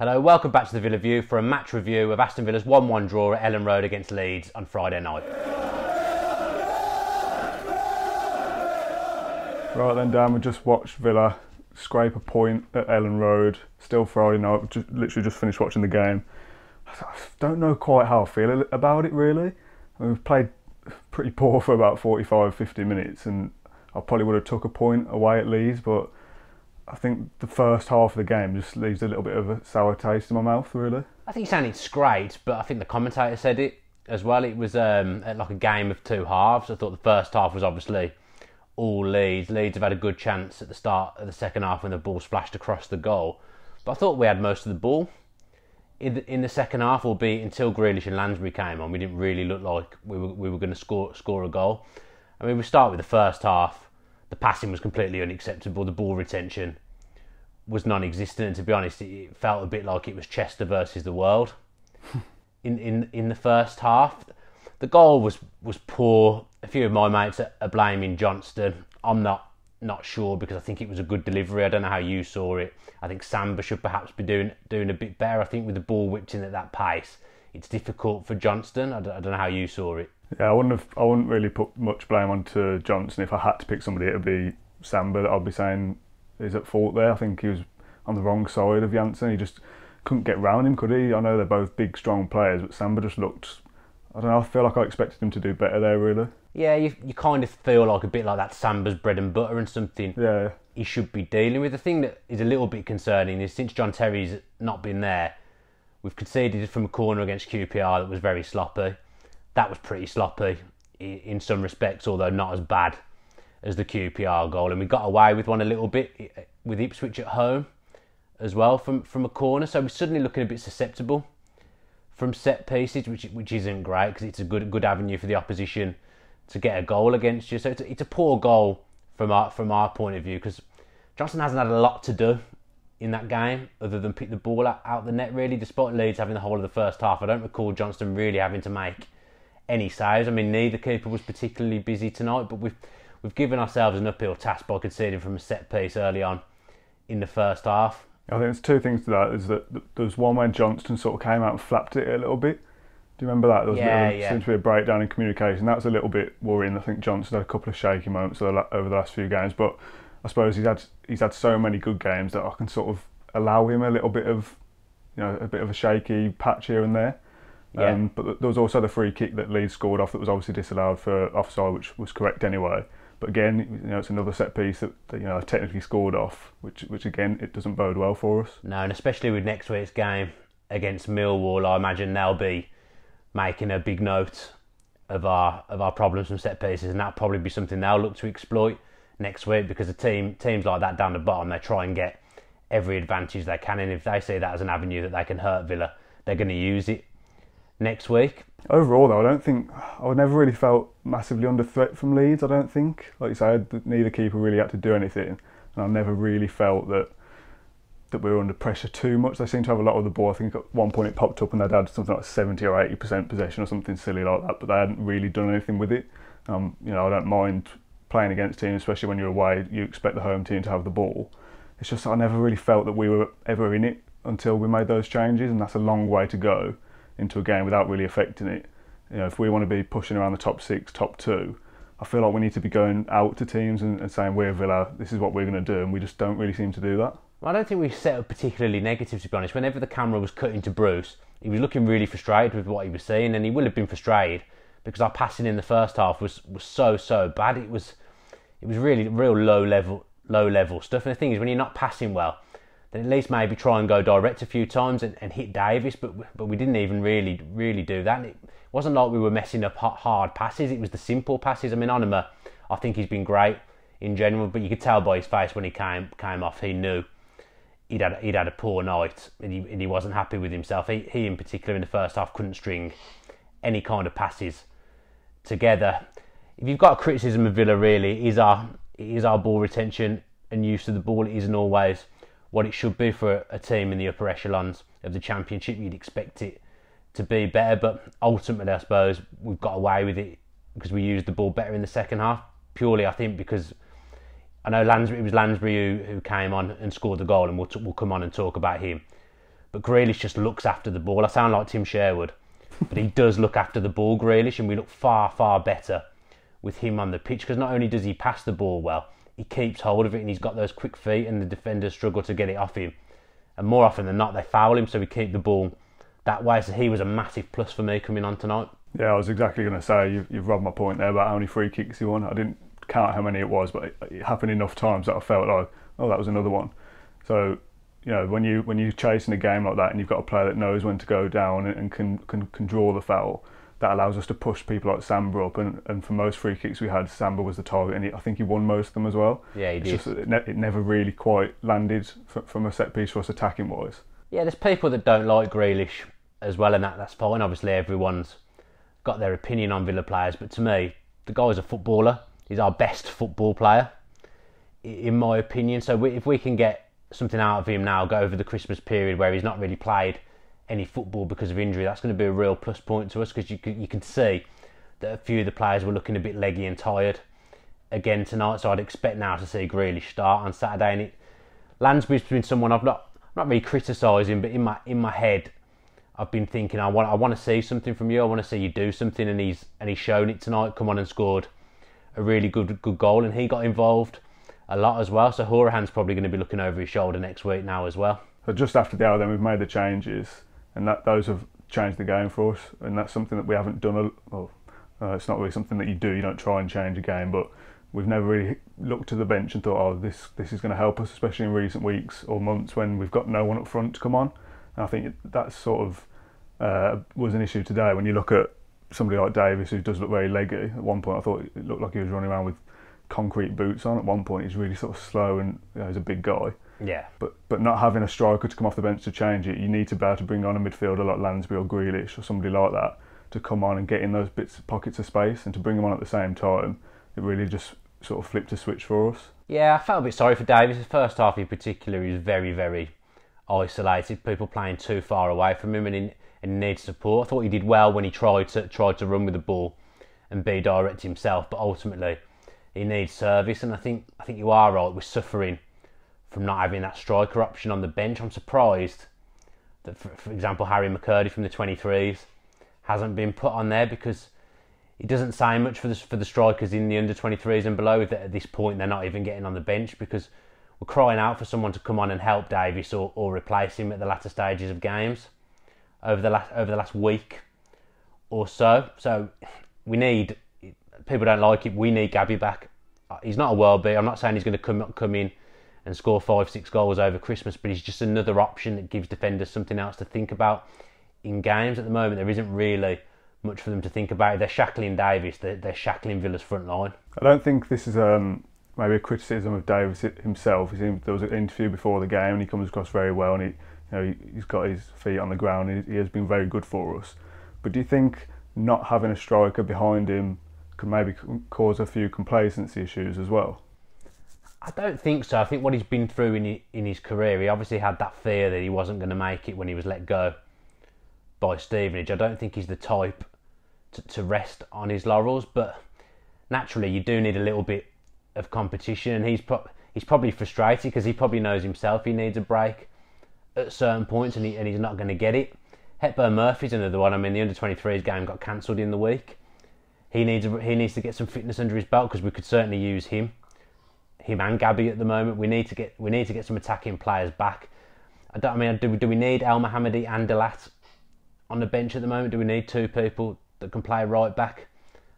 Hello, welcome back to the Villa View for a match review of Aston Villa's 1-1 draw at Elland Road against Leeds on Friday night. Right then, Dan, we just watched Villa scrape a point at Elland Road. Still Friday night, literally just finished watching the game. I don't know quite how I feel about it, really. I mean, we've played pretty poor for about 45-50 minutes, and I probably would have took a point away at Leeds, but I think the first half of the game just leaves a little bit of a sour taste in my mouth, really. I think it sounded great, but I think the commentator said it as well. It was like a game of two halves. I thought the first half was obviously all Leeds. Leeds have had a good chance at the start of the second half when the ball splashed across the goal. But I thought we had most of the ball in the second half, albeit until Grealish and Lansbury came on. We didn't really look like we were going to score a goal. I mean, we start with the first half. The passing was completely unacceptable. The ball retention was non-existent, and to be honest, it felt a bit like it was Chester versus the world in the first half. The goal was poor. A few of my mates are blaming Johnston. I'm not sure, because I think it was a good delivery. I don't know how you saw it. I think Samba should perhaps be doing a bit better. I think with the ball whipped in at that pace, it's difficult for Johnston. I don't know how you saw it. Yeah, I wouldn't really put much blame onto Johnson. If I had to pick somebody, it would be Samba that I'd be saying is at fault there. I think he was on the wrong side of Janssen. He just couldn't get round him, could he? I know they're both big, strong players, but Samba just looked, I don't know, I feel like I expected him to do better there, really. Yeah, you kind of feel like a bit like that Samba's bread and butter and something he should be dealing with. The thing that is a little bit concerning is since John Terry's not been there, we've conceded from a corner against QPR that was very sloppy. That was pretty sloppy in some respects, although not as bad as the QPR goal. And we got away with one a little bit with Ipswich at home as well from a corner. So we're suddenly looking a bit susceptible from set pieces, which isn't great, because it's a good avenue for the opposition to get a goal against you. So it's a poor goal from our point of view, because Johnson hasn't had a lot to do in that game other than pick the ball out the net, really. Despite Leeds having the whole of the first half, I don't recall Johnston really having to make any saves. I mean, neither keeper was particularly busy tonight, but we've given ourselves an uphill task by conceding from a set piece early on in the first half. I think there's two things to that. Is that there's one when Johnston sort of came out and flapped it a little bit. Do you remember that? There seemed to be a breakdown in communication. That was a little bit worrying. I think Johnston had a couple of shaky moments over the last few games, but I suppose he's had so many good games that I can sort of allow him a little bit of, a bit of a shaky patch here and there. Yeah. But there was also the free kick that Leeds scored off that was obviously disallowed for offside, which was correct anyway. But again, it's another set piece that technically scored off, which again, it doesn't bode well for us. No, and especially with next week's game against Millwall, I imagine they'll be making a big note of our problems from set pieces, and that'll probably be something they'll look to exploit next week, because teams like that down the bottom, they try and get every advantage they can, and if they see that as an avenue that they can hurt Villa, they're going to use it next week. Overall, though, I never really felt massively under threat from Leeds. I don't think, like you said, neither keeper really had to do anything, and I never really felt that we were under pressure too much. They seemed to have a lot of the ball. I think at one point it popped up and they'd had something like 70 or 80% possession or something silly like that, but they hadn't really done anything with it. I don't mind playing against teams, especially when you're away. You expect the home team to have the ball. It's just I never really felt that we were ever in it until we made those changes, and that's a long way to go into a game without really affecting it. If we want to be pushing around the top 6, top 2, I feel like we need to be going out to teams and saying, we're Villa, this is what we're going to do, and we just don't really seem to do that. I don't think we set up particularly negative, to be honest. Whenever the camera was cutting to Bruce, he was looking really frustrated with what he was seeing, and he will have been frustrated because our passing in the first half was so bad. It was really real low level stuff. And the thing is, when you're not passing well, then at least maybe try and go direct a few times and hit Davis, but we didn't even really do that. And it wasn't like we were messing up hard passes. It was the simple passes. I mean, Onuma, I think he's been great in general, but you could tell by his face when he came off, he knew he'd had a poor night, and he wasn't happy with himself. He in particular in the first half couldn't string any kind of passes together. If you've got a criticism of Villa, really, it is our ball retention and use of the ball. It isn't always what it should be for a team in the upper echelons of the Championship. You'd expect it to be better, but ultimately I suppose we've got away with it because we used the ball better in the second half, purely I think because I know it was Lansbury who came on and scored the goal, and we'll come on and talk about him. but Grealish just looks after the ball. I sound like Tim Sherwood, but he does look after the ball, Grealish, and we look far, far better with him on the pitch, because not only does he pass the ball well, he keeps hold of it and he's got those quick feet, and the defenders struggle to get it off him. And more often than not, they foul him, so we keep the ball that way. So he was a massive plus for me coming on tonight. Yeah, I was exactly going to say, you've robbed my point there about how many free kicks he won. I didn't count how many it was, but it happened enough times that I felt like, oh, that was another one. So, you know, when you're chasing a game like that and you've got a player that knows when to go down and can draw the foul, that allows us to push people like Samba up. And for most free kicks we had, Samba was the target, and I think he won most of them as well. Yeah, he did. Just, it never really quite landed from a set piece for us attacking wise. Yeah, there's people that don't like Grealish as well, and that's fine. Obviously, everyone's got their opinion on Villa players, but to me, the guy's a footballer. He's our best football player, in my opinion. So if we can get something out of him now, go over the Christmas period where he's not really played any football because of injury, that's going to be a real plus point to us, because you can see that a few of the players were looking a bit leggy and tired again tonight. So I'd expect now to see Grealish start on Saturday. And Lansbury's been someone I'm not really criticising, but in my head I've been thinking I want to see something from you. I want to see you do something, and he's shown it tonight. Come on and scored a really good goal, and he got involved a lot as well. So Horahan's probably going to be looking over his shoulder next week now as well. So just after the hour, then we've made the changes, and those have changed the game for us, and that's something that we haven't done. It's not really something that you do. You don't try and change a game, but we've never really looked to the bench and thought, oh, this is going to help us, especially in recent weeks or months when we've got no one up front to come on. And I think that sort of was an issue today. When you look at somebody like Davis, who does look very leggy, at one point I thought it looked like he was running around with concrete boots on. At one point he's really sort of slow, and he's a big guy. Yeah. But not having a striker to come off the bench to change it, you need to be able to bring on a midfielder like Lansbury or Grealish or somebody like that to come on and get in those pockets of space, and to bring them on at the same time, it really just sort of flipped a switch for us. Yeah, I felt a bit sorry for Davis. The first half in particular, he was very, very isolated. People playing too far away from him, and he needs support. I thought he did well when he tried to run with the ball and be direct himself, but ultimately he needs service. And I think you are right. We're suffering from not having that striker option on the bench. I'm surprised that, for example, Harry McCurdy from the 23s hasn't been put on there, because it doesn't say much for the strikers in the under 23s and below. If at this point they're not even getting on the bench, because we're crying out for someone to come on and help Davis or replace him at the latter stages of games over the last week or so. So we need, people don't like it, we need Gabby back. He's not a world beater. I'm not saying he's going to come in and score 5-6 goals over Christmas, but he's just another option that gives defenders something else to think about in games. At the moment there isn't really much for them to think about. They're shackling Davis, they're shackling Villa's front line. I don't think this is maybe a criticism of Davis himself. There was an interview before the game and he comes across very well, and he's got his feet on the ground. He has been very good for us. But do you think not having a striker behind him could maybe cause a few complacency issues as well? I don't think so. I think what he's been through in his career, he obviously had that fear that he wasn't going to make it when he was let go by Stevenage. I don't think he's the type to rest on his laurels, but naturally you do need a little bit of competition, and he's probably frustrated because he probably knows himself he needs a break at certain points, and he's not going to get it. Hepburn Murphy's another one. I mean, the under-23s game got cancelled in the week. He needs to get some fitness under his belt, because we could certainly use him and Gabby at the moment. We need to get some attacking players back. Do we need El Mohammadi and Delat on the bench at the moment? Do we need two people that can play right back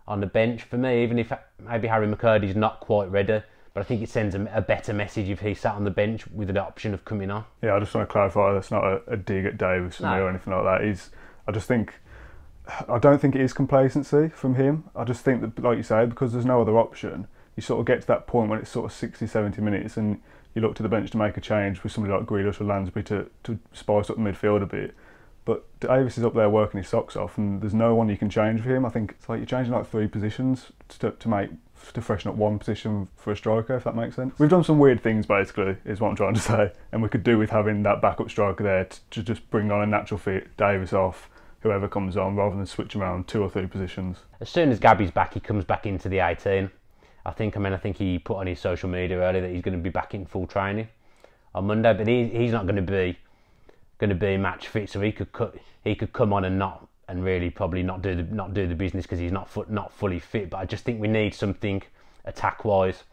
on the bench? For me, even if maybe Harry McCurdy's not quite ready, but I think it sends a better message if he sat on the bench with the option of coming on. Yeah, I just want to clarify, that's not a dig at Davis from me or anything like that. I don't think it is complacency from him. I just think that, like you say, because there's no other option, you sort of get to that point when it's sort of 60, 70 minutes and you look to the bench to make a change with somebody like Grealish or Lansbury to spice up the midfield a bit. But Davis is up there working his socks off, and there's no one you can change for him. I think it's like you're changing like 3 positions to freshen up one position for a striker, if that makes sense. We've done some weird things, basically, is what I'm trying to say, and we could do with having that backup striker there to just bring on a natural fit, Davis off, whoever comes on, rather than switch around 2 or 3 positions. As soon as Gabby's back, he comes back into the 18. I think he put on his social media earlier that he's going to be back in full training on Monday, but he's not going to be going to be match fit, so he could come on and really probably not do the business because he's not fully fit. But I just think we need something attack wise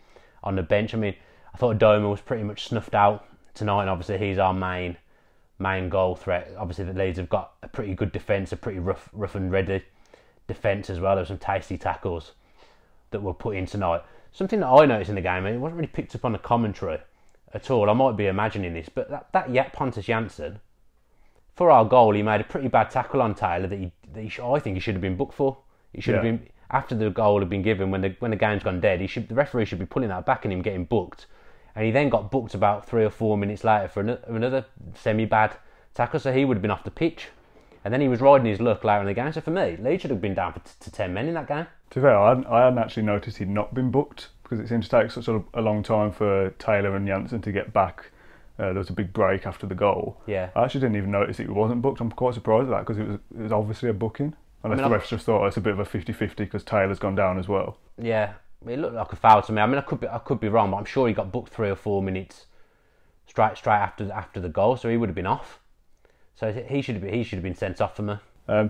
on the bench. I mean, I thought Doma was pretty much snuffed out tonight, and obviously he's our main goal threat. Obviously the Leeds have got a pretty good defence, a pretty rough and ready defence as well. There were some tasty tackles that were put in tonight. Something that I noticed in the game, and it wasn't really picked up on the commentary at all. I might be imagining this, but that Pontus Jansson, for our goal, he made a pretty bad tackle on Taylor that I think he should have been booked for. He should have been, after the goal had been given, when the game's gone dead, the referee should be pulling that back and him getting booked. And he then got booked about 3 or 4 minutes later for another semi-bad tackle, so he would have been off the pitch. And then he was riding his luck later in the game. So for me, Leeds should have been down to 10 men in that game. To be fair, I hadn't actually noticed he'd not been booked, because it seemed to take such a long time for Taylor and Janssen to get back. There was a big break after the goal. Yeah. I actually didn't even notice it wasn't booked. I'm quite surprised at that, because it was obviously a booking. Unless the refs just thought it's a bit of a 50-50 because Taylor's gone down as well. Yeah, it looked like a foul to me. I mean, I could be wrong, but I'm sure he got booked 3 or 4 minutes straight after the goal, so he would have been off. So he should have been sent off for me.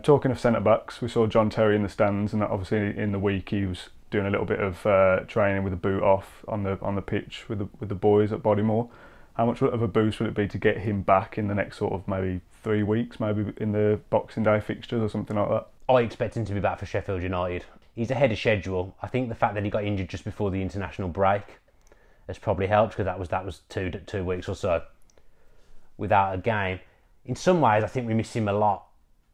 Talking of centre backs, we saw John Terry in the stands, and obviously in the week he was doing a little bit of training with the boot off on the pitch with the boys at Bodymore. How much of a boost would it be to get him back in the next sort of maybe 3 weeks, maybe in the Boxing Day fixtures or something like that? I expect him to be back for Sheffield United. He's ahead of schedule. I think the fact that he got injured just before the international break has probably helped, because that was 2 weeks or so without a game. In some ways, I think we miss him a lot.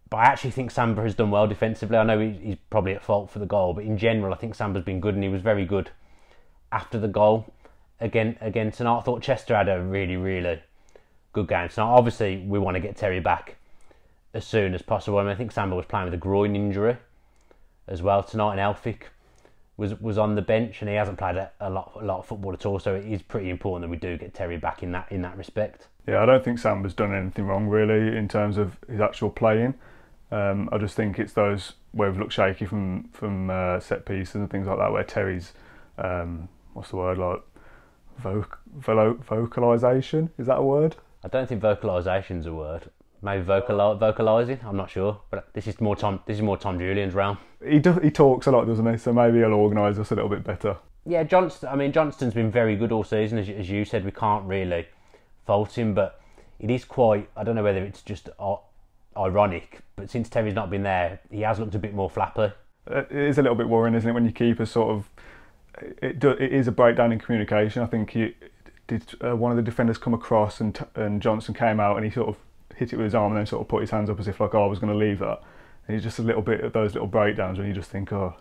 But I actually think Samba has done well defensively. I know he's probably at fault for the goal, but in general, I think Samba's been good, and he was very good after the goal. Again tonight, I thought Chester had a really, really good game tonight. Obviously, we want to get Terry back as soon as possible. I mean, I think Samba was playing with a groin injury as well tonight, and Elphick was on the bench, and he hasn't played a lot of football at all. So it is pretty important that we do get Terry back in that respect. Yeah, I don't think Samba's done anything wrong really in terms of his actual playing. I just think it's those where we've looked shaky from set pieces and things like that, where Terry's what's the word, like vocalisation, is that a word? I don't think vocalisation's a word. Maybe vocalising. I'm not sure, but this is more Tom Julian's realm. He talks a lot, doesn't he? So maybe he'll organise us a little bit better. Yeah, Johnston's been very good all season, as you said. We can't really fault him, but it is quite. I don't know whether it's just ironic, but since Terry's not been there, he has looked a bit more flappy. It is a little bit worrying, isn't it, when your keeper sort of. It is a breakdown in communication. I think one of the defenders come across and Johnson came out and he sort of hit it with his arm and then sort of put his hands up as if like, I was going to leave that. And it's just a little bit of those little breakdowns when you just think, I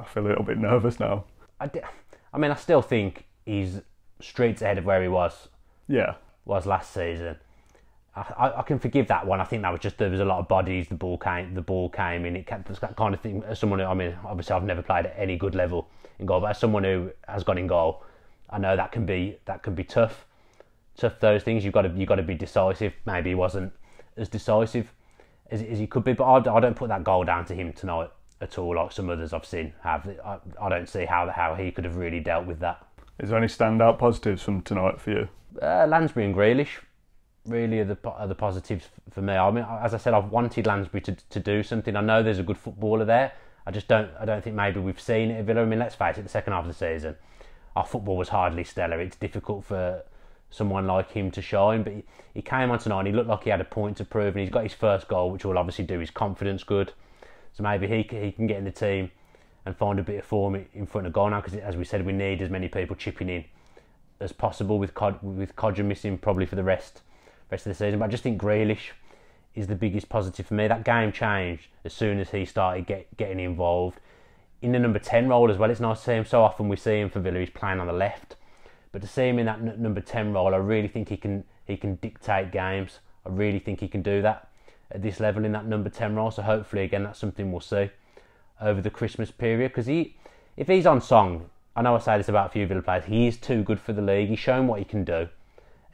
feel a little bit nervous now. I mean, I still think he's streets ahead of where he was. Yeah. Was last season. I can forgive that one. I think that was just there was a lot of bodies. The ball came in. It was that kind of thing. As someone who, I mean, obviously I've never played at any good level in goal, but as someone who has gone in goal, I know that can be tough. Those things you've got to be decisive. Maybe he wasn't as decisive as he could be, but I don't put that goal down to him tonight at all, like some others I've seen have. I don't see how he could have really dealt with that. Is there any standout positives from tonight for you? Lansbury and Grealish really are the positives for me. I mean, as I said, I've wanted Lansbury to do something. I know there's a good footballer there. I don't think maybe we've seen it at Villa. I mean, let's face it, the second half of the season, our football was hardly stellar. It's difficult for someone like him to shine, but he came on tonight and he looked like he had a point to prove, and he's got his first goal, which will obviously do his confidence good. So maybe he can get in the team and find a bit of form in front of goal now, because as we said, we need as many people chipping in as possible, with Codger missing probably for the rest of the season. But I just think Grealish is the biggest positive for me. That game changed as soon as he started getting involved in the number 10 role as well. It's nice to see him. So often we see him for Villa, he's playing on the left, but to see him in that number 10 role, I really think he can dictate games. I really think he can do that at this level in that number 10 role. So hopefully again that's something we'll see over the Christmas period, because if he's on song, I know I say this about a few Villa players, he is too good for the league. He's shown what he can do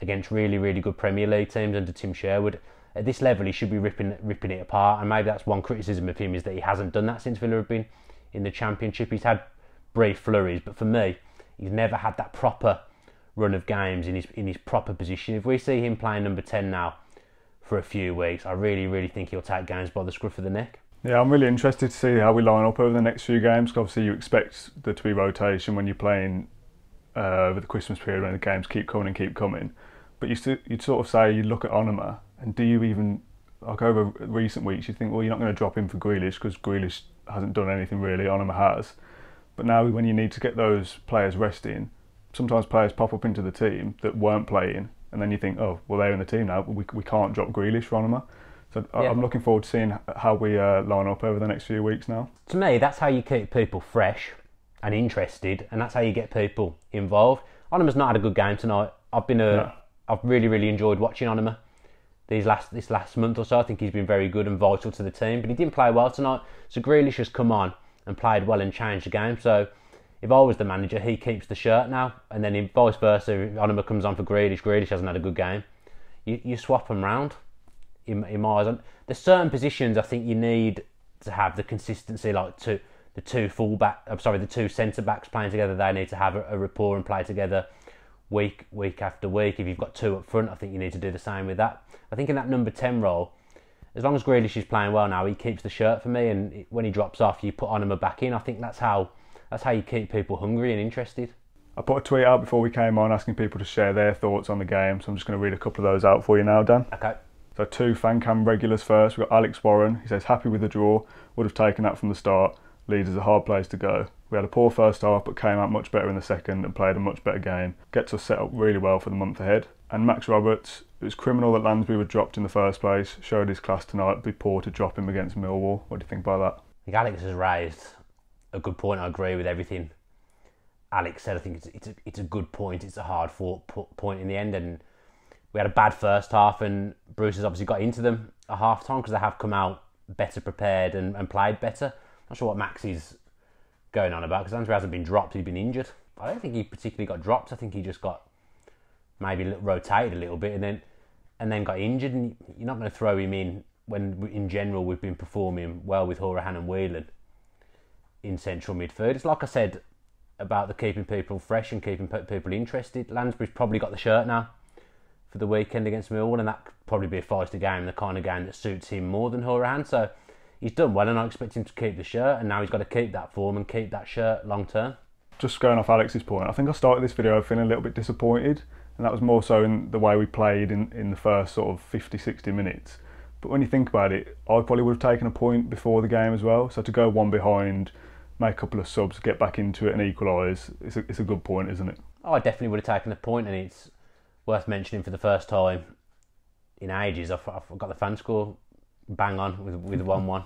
against really, really good Premier League teams under Tim Sherwood. At this level, he should be ripping it apart, and maybe that's one criticism of him, is that he hasn't done that since Villa have been in the Championship. He's had brief flurries, but for me, he's never had that proper run of games in his proper position. If we see him playing number 10 now for a few weeks. I really, really think he'll take games by the scruff of the neck. Yeah, I'm really interested to see how we line up over the next few games, because obviously you expect there to be rotation when you're playing over the Christmas period when the games keep coming. But you'd sort of say, you look at Onoma, and do you even, like over recent weeks, you think, well, you're not going to drop him for Grealish because Grealish hasn't done anything really, Onoma has. But now when you need to get those players resting, sometimes players pop up into the team that weren't playing, and then you think, oh, well, they're in the team now, but we can't drop Grealish for Onoma. So yeah. I'm looking forward to seeing how we line up over the next few weeks now. To me, that's how you keep people fresh and interested, and that's how you get people involved. Onoma's not had a good game tonight. I've really, really enjoyed watching Onoma this last month or so. I think he's been very good and vital to the team, but he didn't play well tonight. So Grealish has come on and played well and changed the game. So if I was the manager, he keeps the shirt now, and then if vice versa, if Onoma comes on for Grealish hasn't had a good game, you swap them round. In my eyes, there's certain positions I think you need to have the consistency, like the two centre backs playing together. They need to have a rapport and play together week after week. If you've got two up front, I think you need to do the same with that. I think in that number 10 role, as long as Grealish is playing well now, he keeps the shirt for me, and when he drops off, you put Onoma back in. I think that's how you keep people hungry and interested. I put a tweet out before we came on asking people to share their thoughts on the game, so I'm just going to read a couple of those out for you now, Dan. Okay. So 2 fan cam regulars first. We've got Alex Warren. He says, happy with the draw. Would have taken that from the start. Leeds is a hard place to go. We had a poor first half, but came out much better in the second and played a much better game. Gets us set up really well for the month ahead. And Max Roberts, it was criminal that Lansbury were dropped in the first place. Showed his class tonight. It'd be poor to drop him against Millwall. What do you think about that? I think Alex has raised a good point. I agree with everything Alex said. I think it's a good point. It's a hard fought point in the end, and we had a bad first half, and Bruce has obviously got into them at half time because they have come out better prepared and played better. Not sure what Max is going on about, because Lansbury hasn't been dropped, he's been injured. I don't think he particularly got dropped. I think he just got maybe rotated a little bit and then got injured, and you're not going to throw him in when in general we've been performing well with Horahan and Whelan in central midfield. It's like I said about the keeping people fresh and keeping people interested. Lansbury's probably got the shirt now for the weekend against Millwall, and that could probably be a feisty game, the kind of game that suits him more than Horahan. So he's done well, and I expect him to keep the shirt, and now he's got to keep that form and keep that shirt long term. Just going off Alex's point, I think I started this video feeling a little bit disappointed, and that was more so in the way we played in the first sort of 50-60 minutes. But when you think about it, I probably would have taken a point before the game as well. So to go one behind, make a couple of subs, get back into it and equalise, it's a good point, isn't it? Oh, I definitely would have taken a point, and it's worth mentioning for the first time in ages, I've got the fan score bang on with 1-1.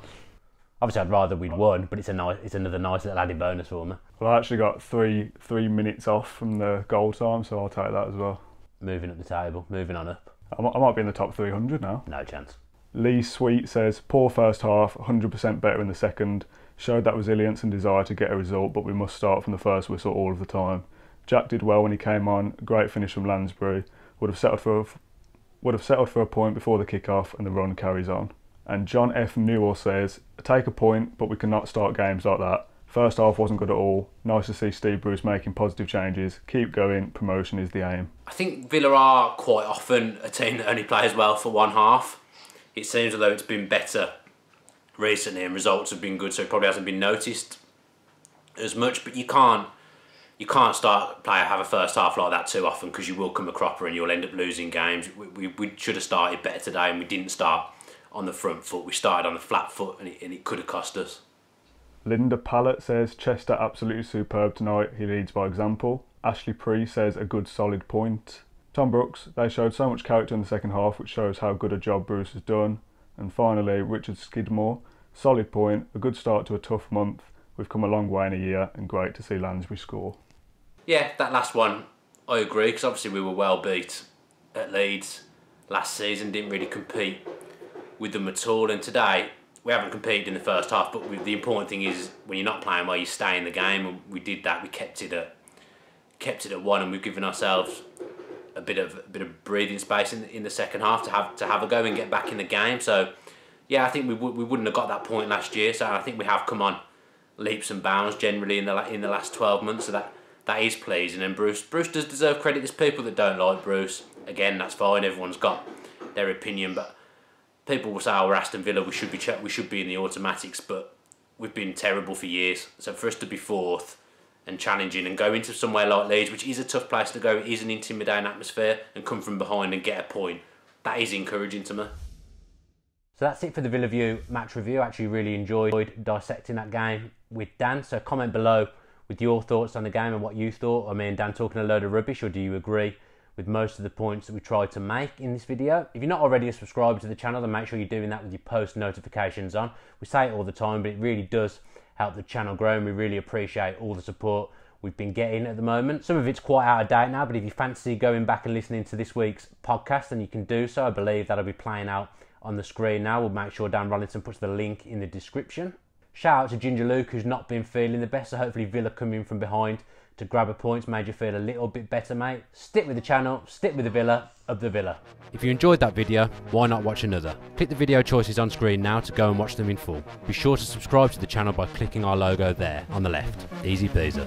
Obviously, I'd rather we'd won, but it's another nice little added bonus for me. Well, I actually got three minutes off from the goal time, so I'll take that as well. Moving up the table, moving on up. I might be in the top 300 now. No chance. Lee Sweet says, poor first half, 100% better in the second. Showed that resilience and desire to get a result, but we must start from the first whistle all of the time. Jack did well when he came on. Great finish from Lansbury. Would have settled for a point before the kick-off, and the run carries on. And John F. Newell says, take a point, but we cannot start games like that. First half wasn't good at all. Nice to see Steve Bruce making positive changes. Keep going. Promotion is the aim. I think Villa are quite often a team that only plays well for one half. It seems as though it's been better recently and results have been good, so it probably hasn't been noticed as much. But you can't have a first half like that too often, because you will come a cropper and you'll end up losing games. We should have started better today, and we didn't start on the front foot. We started on the flat foot, and it could have cost us. Linda Pallett says, Chester absolutely superb tonight. He leads by example. Ashley Pree says, a good solid point. Tom Brooks, they showed so much character in the second half, which shows how good a job Bruce has done. And finally, Richard Skidmore, solid point, a good start to a tough month. We've come a long way in a year, and great to see Lansbury score. Yeah, that last one, I agree, because obviously we were well beat at Leeds last season, didn't really compete with them at all, and today we haven't competed in the first half, but the important thing is when you're not playing well, you stay in the game, and we did that. We kept it at 1, and we've given ourselves a bit of breathing space in the second half to have a go and get back in the game. So yeah, I think we wouldn't have got that point last year. So I think we have come on leaps and bounds generally in the last 12 months. So that is pleasing. And Bruce does deserve credit. There's people that don't like Bruce. Again, that's fine. Everyone's got their opinion, but people will say, "Oh, we're Aston Villa. We should be in the automatics," but we've been terrible for years. So for us to be fourth and challenging and go into somewhere like Leeds, which is a tough place to go, it is an intimidating atmosphere, and come from behind and get a point, that is encouraging to me. So that's it for the Villa View match review. I actually really enjoyed dissecting that game with Dan. So comment below with your thoughts on the game and what you thought. I mean, Dan talking a load of rubbish, or do you agree with most of the points that we tried to make in this video? If you're not already a subscriber to the channel, then make sure you're doing that with your post notifications on. We say it all the time, but it really does help the channel grow, and we really appreciate all the support we've been getting at the moment. Some of it's quite out of date now, but if you fancy going back and listening to this week's podcast, then you can do so. I believe that'll be playing out on the screen now. We'll make sure Dan Rolinson puts the link in the description. Shout out to Ginger Luke, who's not been feeling the best, so hopefully Villa coming from behind to grab a point made you feel a little bit better, mate. Stick with the channel, stick with the Villa of the Villa. If you enjoyed that video, why not watch another? Click the video choices on screen now to go and watch them in full. Be sure to subscribe to the channel by clicking our logo there on the left. Easy peasy.